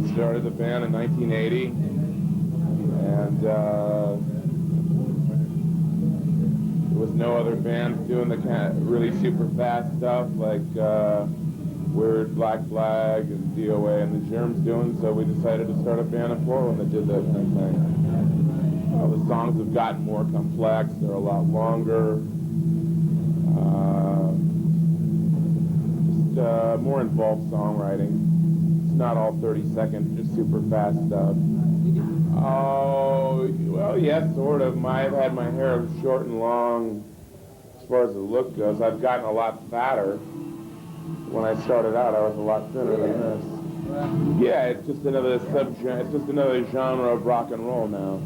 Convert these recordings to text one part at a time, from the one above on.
We started the band in 1980, and there was no other band doing the kind of really super fast stuff like Weird, Black Flag, and DOA, and the Germs doing, so we decided to start a band in Portland that did that kind of thing. The songs have gotten more complex, they're a lot longer, just more involved songwriting. It's not all 30 seconds, just super fast stuff. Oh, well, yes, sort of. I've had my hair short and long as far as the look goes. I've gotten a lot fatter. When I started out, I was a lot thinner than this. Yeah, it's just another it's just another genre of rock and roll now.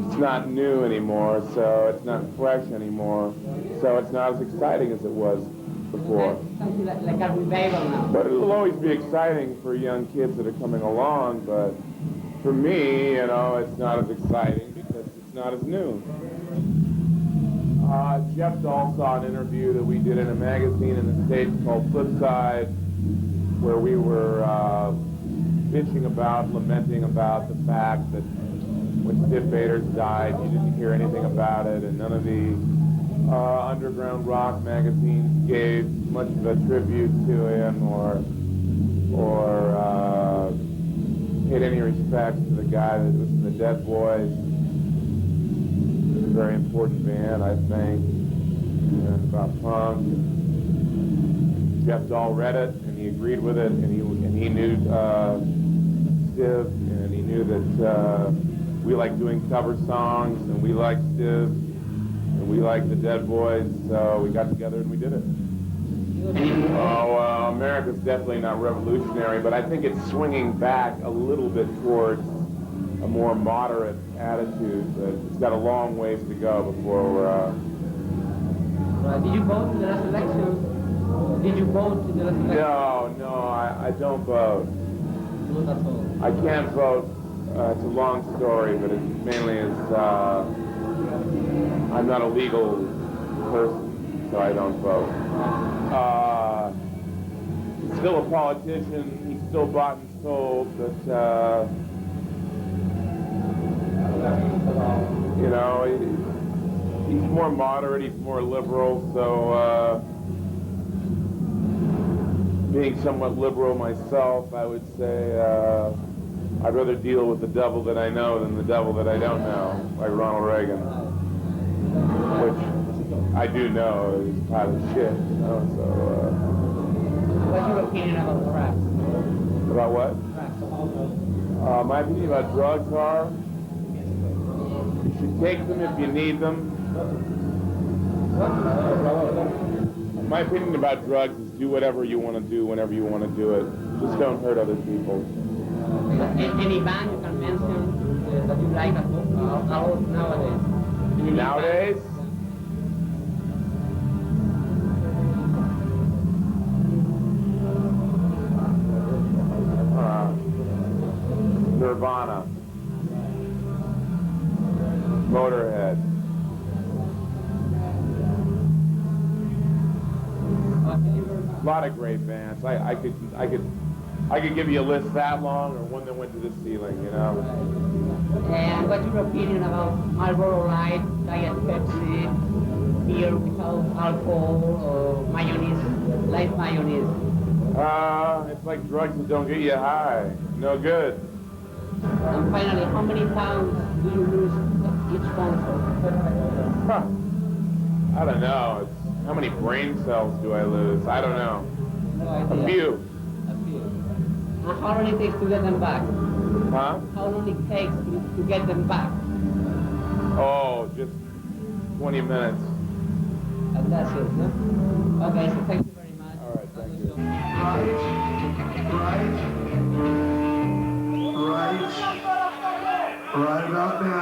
It's not new anymore, so it's not fresh anymore, so it's not as exciting as it was before. Something like a revival now. But it'll always be exciting for young kids that are coming along, but for me, you know, it's not as exciting because it's not as new. Jeff Dahl saw an interview that we did in a magazine in the States called Flipside, where we were bitching about, lamenting about the fact that when Sid Vader's died, you didn't hear anything about it, and none of the underground rock magazines gave much of a tribute to him or paid any respect to the guy that was in the Dead Boys. It's a very important band, I think, and about punk. Jeff Dahl read it, and he agreed with it, and he knew Stiv, and he knew that we like doing cover songs, and we like Stiv, and we like the Dead Boys, so we got together and we did it. Oh, America's definitely not revolutionary, but I think it's swinging back a little bit towards a more moderate attitude, but it's got a long ways to go before we're... Did you vote in the last election? Did you vote in the last election? No, I don't vote. No, that's all. I can't vote. It's a long story, but it mainly is... I'm not a legal person, so I don't vote. He's still a politician. He's still bought and sold, but you know, he's more moderate. He's more liberal. So, being somewhat liberal myself, I would say I'd rather deal with the devil that I know than the devil that I don't know, like Ronald Reagan, which I do know is a pile of shit, you know, so... What's your opinion about drugs? About what? Drugs. My opinion about drugs are, you should take them if you need them. My opinion about drugs is do whatever you want to do whenever you want to do it. Just don't hurt other people. Any band you can mention that you like nowadays? Nowadays? Nirvana, Motorhead. A lot of great bands. I could give you a list that long, or one that went to the ceiling, you know. And what's your opinion about Marlboro Light, Diet Pepsi, beer without alcohol, or mayonnaise, light mayonnaise? It's like drugs that don't get you high. No good. And finally, how many pounds do you lose each sponsor? I don't know. It's, how many brain cells do I lose? I don't know. No idea. A few. A few. And how long it takes to get them back? Huh? How long it takes to get them back? Oh, just 20 minutes. And that's it, no? Okay, so thank you very much. All right, thank you. Right about now.